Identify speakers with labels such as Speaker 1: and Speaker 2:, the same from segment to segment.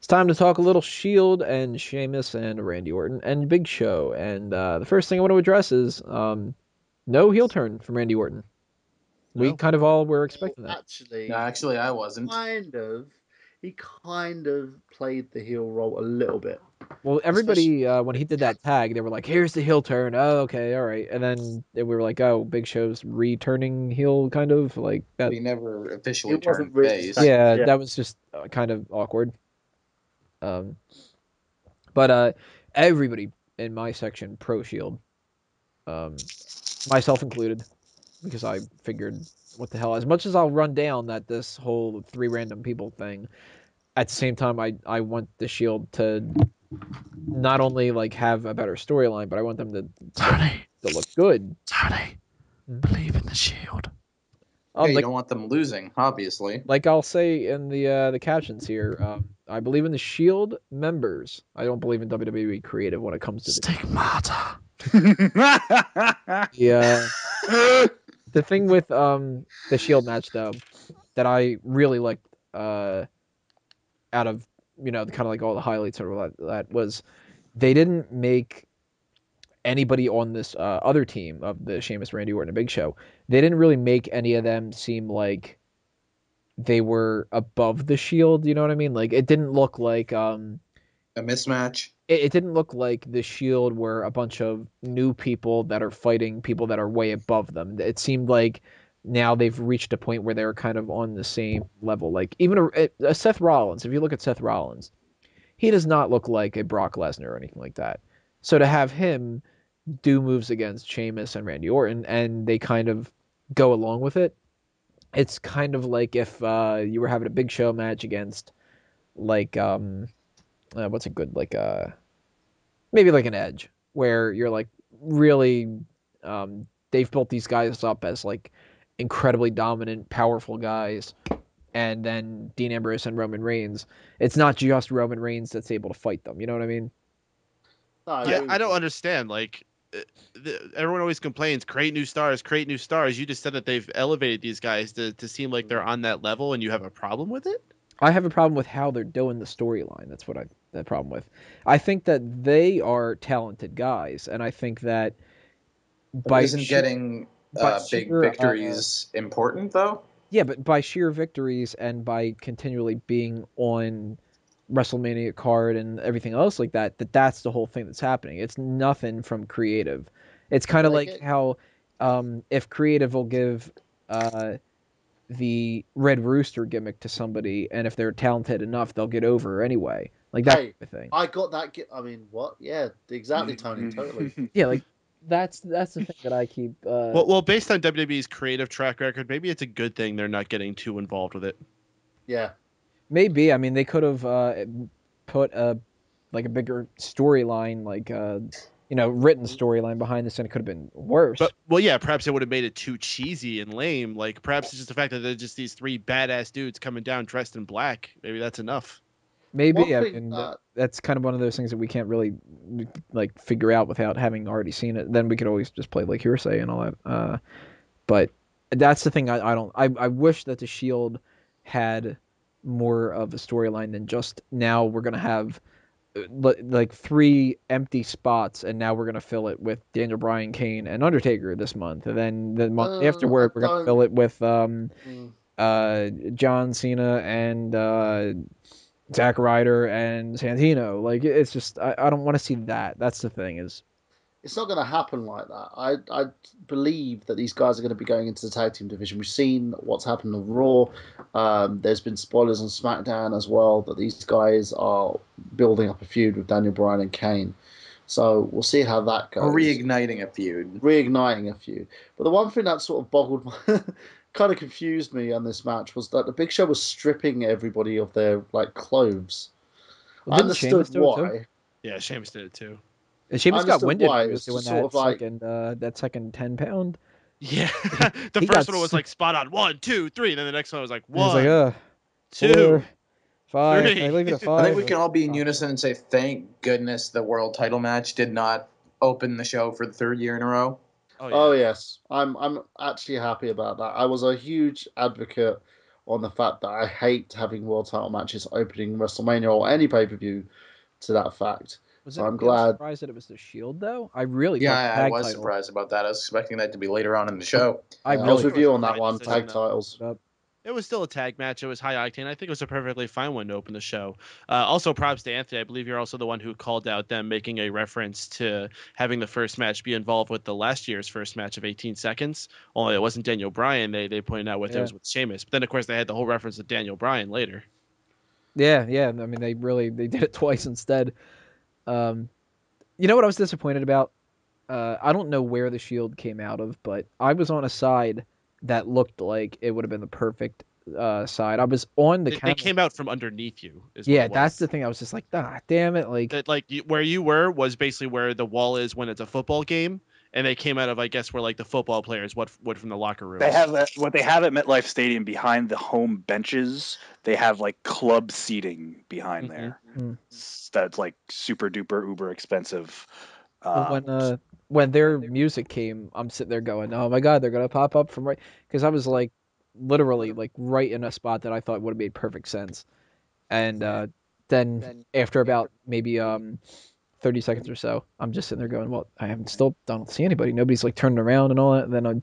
Speaker 1: It's time to talk a little Shield and Sheamus and Randy Orton and Big Show. And the first thing I want to address is no heel turn from Randy Orton. We
Speaker 2: No.
Speaker 1: kind of all were
Speaker 3: Well,
Speaker 1: expecting that.
Speaker 3: actually,
Speaker 4: No, actually, I wasn't.
Speaker 3: he kind of played the heel role a little bit.
Speaker 1: Well, everybody, when he did that tag, they were like, here's the heel turn. Oh, okay, all right. And then we were like, oh, Big Show's returning heel, kind of like that.
Speaker 4: But he never officially
Speaker 3: It wasn't
Speaker 4: turned
Speaker 3: really
Speaker 4: face.
Speaker 3: expected.
Speaker 1: Yeah,
Speaker 3: Yeah.
Speaker 1: that was just kind of awkward. But everybody in my section pro Shield, myself included, because I figured, what the hell? As much as I'll run down that this whole three random people thing, at the same time, I want the Shield to not only like have a better storyline, but I want them to look good.
Speaker 2: Tony, believe in the Shield.
Speaker 4: Yeah, you
Speaker 1: Like,
Speaker 4: don't want them losing, obviously.
Speaker 1: like I'll say in the captions here, I believe in the Shield members. I don't believe in WWE creative when it comes to
Speaker 2: Stigmata.
Speaker 1: the thing with the Shield match though that I really liked out of kind of like all the highlights of that was they didn't make anybody on this other team of the Sheamus, Randy Orton, and Big Show. They didn't really make any of them seem like they were above the Shield. You know what I mean? Like it didn't look like
Speaker 4: A mismatch.
Speaker 1: it didn't look like the Shield were a bunch of new people that are fighting people that are way above them. It seemed like now they've reached a point where they're kind of on the same level. Like even a Seth Rollins, if you look at Seth Rollins, he does not look like a Brock Lesnar or anything like that. So to have him do moves against Sheamus and Randy Orton and they kind of go along with it, it's kind of like if you were having a Big Show match against like what's a good like maybe like an Edge where you're like really they've built these guys up as like incredibly dominant, powerful guys, and then Dean Ambrose and Roman Reigns. It's not just Roman Reigns that's able to fight them. You know what I mean?
Speaker 2: Yeah, I don't understand. Like, everyone always complains, create new stars, create new stars. You just said that they've elevated these guys to seem like they're on that level, and you have a problem with it?
Speaker 1: I have a problem with how they're doing the storyline. That's what I the problem with. I think that they are talented guys, and I think that by
Speaker 4: Isn't getting big
Speaker 1: sheer,
Speaker 4: victories important, though?
Speaker 1: yeah, but by sheer victories and by continually being on WrestleMania card and everything else like that, that's the whole thing that's happening. It's nothing from creative. It's kind of like how if creative will give the Red Rooster gimmick to somebody, and if they're talented enough, they'll get over anyway. Like that type of thing.
Speaker 3: I got that. I mean, what? Yeah, exactly, Tony. Totally.
Speaker 1: Yeah, like that's the thing that I keep.
Speaker 2: Well, based on WWE's creative track record, maybe it's a good thing they're not getting too involved with it.
Speaker 3: Yeah.
Speaker 1: Maybe. I mean, they could have put a bigger storyline, like written storyline behind this, and it could have been worse.
Speaker 2: But well, yeah, perhaps it would have made it too cheesy and lame. Like perhaps it's just the fact that they're just these three badass dudes coming down dressed in black. Maybe that's enough.
Speaker 1: Maybe. I mean, that's kind of one of those things that we can't really like figure out without having already seen it. Then we could always just play like hearsay and all that. But that's the thing. I wish that the Shield had more of a storyline than just now we're gonna have like three empty spots, and now we're gonna fill it with Daniel Bryan, Kane, and Undertaker this month, and then the month afterward we're gonna fill it with John Cena and Zack Ryder and Santino. Like it's just I don't want to see that. That's the thing is.
Speaker 3: It's not going to happen like that. I believe that these guys are going to be going into the tag team division. We've seen what's happened on Raw. There's been spoilers on SmackDown as well that these guys are building up a feud with Daniel Bryan and Kane. So we'll see how that goes.
Speaker 4: Reigniting a feud.
Speaker 3: But the one thing that sort of boggled my... kind of confused me on this match was that the Big Show was stripping everybody of their like clothes.
Speaker 1: Well,
Speaker 3: I understood why.
Speaker 2: Yeah, Sheamus did it too.
Speaker 1: And Sheamus got winded
Speaker 3: why.
Speaker 1: when he was doing that second 10-pound.
Speaker 2: Yeah, the first one was like spot on 1, 2, 3, and then the next one was like 1,
Speaker 1: like,
Speaker 2: 2,
Speaker 1: 4, 5.
Speaker 2: 3.
Speaker 1: I leave it at 5.
Speaker 4: I think we can all be in unison and say thank goodness the world title match did not open the show for the third year in a row.
Speaker 3: Oh yes, I'm actually happy about that. I was a huge advocate on the fact that I hate having world title matches opening WrestleMania or any pay-per-view to that fact. So I'm glad.
Speaker 1: Surprised that it was the Shield though. I really
Speaker 4: Yeah,
Speaker 1: thought
Speaker 4: I was surprised about that. I was expecting that to be later on in the show.
Speaker 3: I was with you on that one. Tag titles.
Speaker 2: It was still a tag match. It was high octane. I think it was a perfectly fine one to open the show. Also, props to Anthony. I believe you're also the one who called out them making a reference to having the first match be involved with the last year's first match of 18 seconds. Only it wasn't Daniel Bryan. They pointed out what it was with Sheamus. But then, of course, they had the whole reference to Daniel Bryan later.
Speaker 1: Yeah. I mean, they did it twice instead. You know what I was disappointed about? I don't know where the Shield came out of, but I was on a side that looked like it would have been the perfect side. I was on the
Speaker 2: They came out from underneath you.
Speaker 1: Yeah, that's the thing. I was just like, ah, damn it!
Speaker 2: Where you were was basically where the wall is when it's a football game, and they came out of, I guess, where like the football players would from the locker room.
Speaker 5: They have what they have at MetLife Stadium behind the home benches. They have like club seating behind there. That's like super duper uber expensive.
Speaker 1: When their music came, I'm sitting there going, oh my god, they're gonna pop up from right, because I was like literally like right in a spot that I thought would have made perfect sense. And then after about maybe 30 seconds or so, I'm just sitting there going, well, don't see anybody. Nobody's like turning around and all that. And then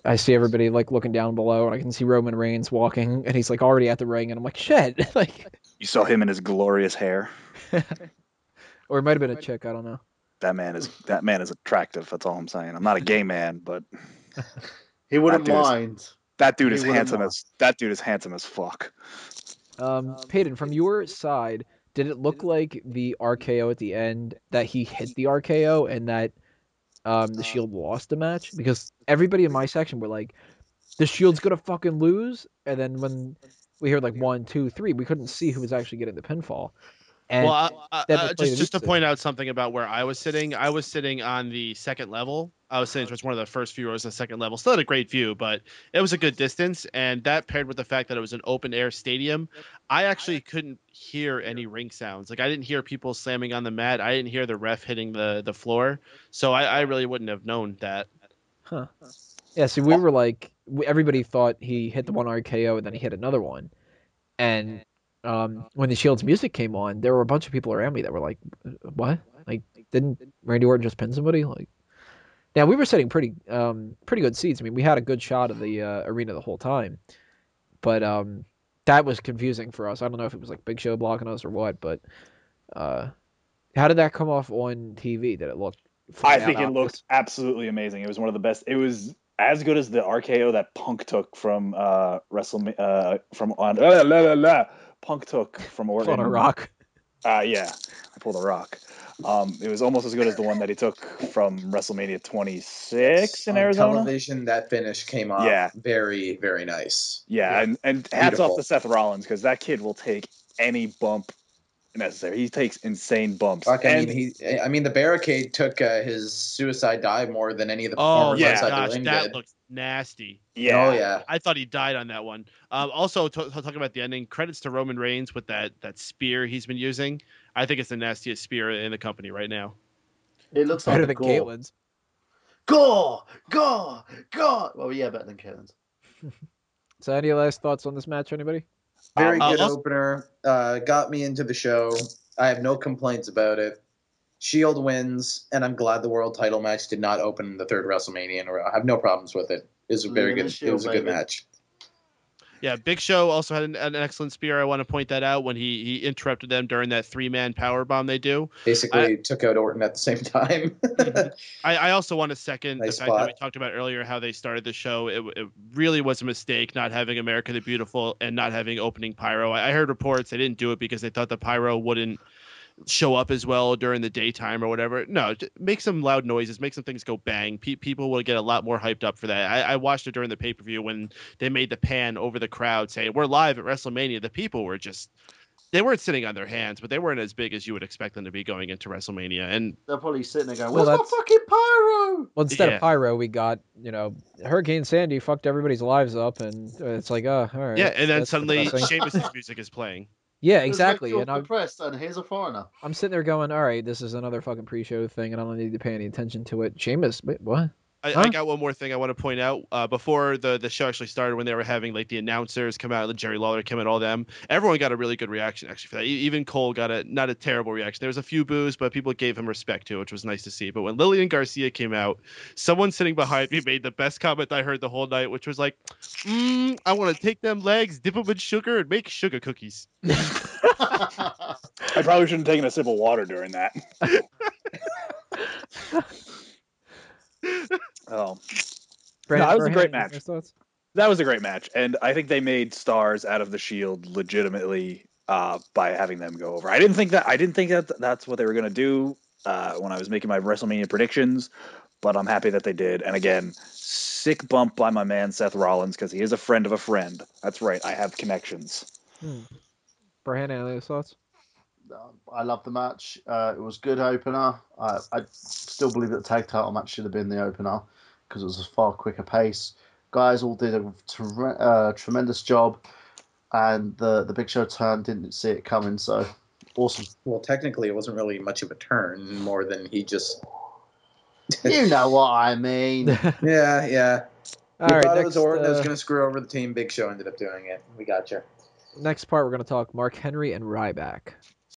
Speaker 1: I see everybody like looking down below, and I can see Roman Reigns walking, and he's like already at the ring, and I'm like, shit. Like,
Speaker 5: you saw him in his glorious hair.
Speaker 1: Or it might have been a chick, I don't know.
Speaker 5: That man is attractive. That's all I'm saying. I'm not a gay man, but
Speaker 3: he wouldn't mind.
Speaker 5: That dude is handsome as fuck.
Speaker 1: Peyton, from your side, did it look like the RKO at the end that he hit the RKO and that the Shield lost the match? Because everybody in my section were like, the Shield's gonna fucking lose, and then when we heard like 1, 2, 3, we couldn't see who was actually getting the pinfall. And
Speaker 2: just to point out something about where I was sitting on the second level. I was sitting towards one of the first few rows of the second level. Still had a great view, but it was a good distance. And that paired with the fact that it was an open air stadium, I actually couldn't hear any ring sounds. Like, I didn't hear people slamming on the mat. I didn't hear the ref hitting the floor. So I really wouldn't have known that.
Speaker 1: Huh. Yeah, see, we were like, everybody thought he hit the one RKO and then he hit another one. And when the Shield's music came on, there were a bunch of people around me that were like, what? Like, didn't Randy Orton just pin somebody? Like, now we were sitting pretty good seats. I mean, we had a good shot of the arena the whole time, but that was confusing for us. I don't know if it was like Big Show blocking us or what, but how did that come off on TV? Did it look?
Speaker 5: I think it looked absolutely amazing. It was one of the best. It was as good as the RKO that Punk took from WrestleMania Punk took from Orton.
Speaker 1: On a rock.
Speaker 5: Yeah, I pulled a rock. It was almost as good as the one that he took from WrestleMania 26 in Arizona.
Speaker 4: Television, that finish came off very, very nice.
Speaker 5: Yeah. And hats off to Seth Rollins, because that kid will take any bump necessary. He takes insane bumps.
Speaker 4: I mean, the barricade took his suicide dive more than any of the performers outside the ring
Speaker 2: that
Speaker 4: did.
Speaker 2: Looked nasty.
Speaker 5: Yeah.
Speaker 4: Oh yeah.
Speaker 2: I thought he died on that one. Also, talking about the ending, credits to Roman Reigns with that spear he's been using. I think it's the nastiest spear in the company right now.
Speaker 3: It looks
Speaker 1: better
Speaker 3: like
Speaker 1: than Caitlin's.
Speaker 3: Gore! Well, yeah, better than Caitlin's.
Speaker 1: So, any last thoughts on this match, anybody?
Speaker 4: Very good opener. Got me into the show. I have no complaints about it. Shield wins, and I'm glad the world title match did not open the third WrestleMania in a row. I have no problems with it. It was a very good. It was a good match.
Speaker 2: Yeah, Big Show also had an excellent spear. I want to point that out when he interrupted them during that 3-man powerbomb they do.
Speaker 4: Basically, took out Orton at the same time.
Speaker 2: I also want to second
Speaker 4: nice
Speaker 2: the fact that we talked about earlier how they started the show. It really was a mistake not having America the Beautiful and not having opening pyro. I heard reports they didn't do it because they thought the pyro wouldn't show up as well during the daytime or whatever. No, make some loud noises, make some things go bang. People will get a lot more hyped up for that. I watched it during the pay-per-view when they made the pan over the crowd saying, we're live at WrestleMania. The people were they weren't sitting on their hands, but they weren't as big as you would expect them to be going into WrestleMania. And
Speaker 3: they're probably sitting there going, where's my fucking pyro?
Speaker 1: Well, instead of pyro, we got, Hurricane Sandy fucked everybody's lives up, and it's like, all right.
Speaker 2: Yeah, and then suddenly Sheamus' music is playing.
Speaker 1: Yeah, exactly.
Speaker 3: And I'm depressed, and here's a foreigner.
Speaker 1: I'm sitting there going, all right, this is another fucking pre-show thing, and I don't need to pay any attention to it. Sheamus, wait, what?
Speaker 2: I got one more thing I want to point out. Before the show actually started, when they were having like the announcers come out, Jerry Lawler came out, all them, everyone got a really good reaction actually for that. Even Cole got not a terrible reaction. There was a few boos, but people gave him respect too, which was nice to see. But when Lillian Garcia came out, someone sitting behind me made the best comment I heard the whole night, which was like, I want to take them legs, dip them in sugar, and make sugar cookies.
Speaker 5: I probably shouldn't have taken a sip of water during that. Oh,
Speaker 1: Brandon,
Speaker 5: that was a great
Speaker 1: Brandon,
Speaker 5: match.
Speaker 1: your thoughts?
Speaker 5: That was a great match, and I think they made stars out of the Shield legitimately by having them go over. I didn't think that that's what they were gonna do when I was making my WrestleMania predictions, but I'm happy that they did. And again, sick bump by my man Seth Rollins because he is a friend of a friend. That's right, I have connections.
Speaker 1: Brandon, any other thoughts?
Speaker 3: I love the match. It was good opener. I still believe that the tag title match should have been the opener because it was a far quicker pace. Guys all did a tremendous job, and the Big Show turn didn't see it coming. So awesome.
Speaker 4: Well, technically, it wasn't really much of a turn, more than he just.
Speaker 3: You know what I mean.
Speaker 4: Yeah.
Speaker 1: All
Speaker 4: We
Speaker 1: right,
Speaker 4: thought it
Speaker 1: next,
Speaker 4: was Orton that was going to screw over the team. Big Show ended up doing it. We got you.
Speaker 1: next part, we're going to talk Mark Henry and Ryback.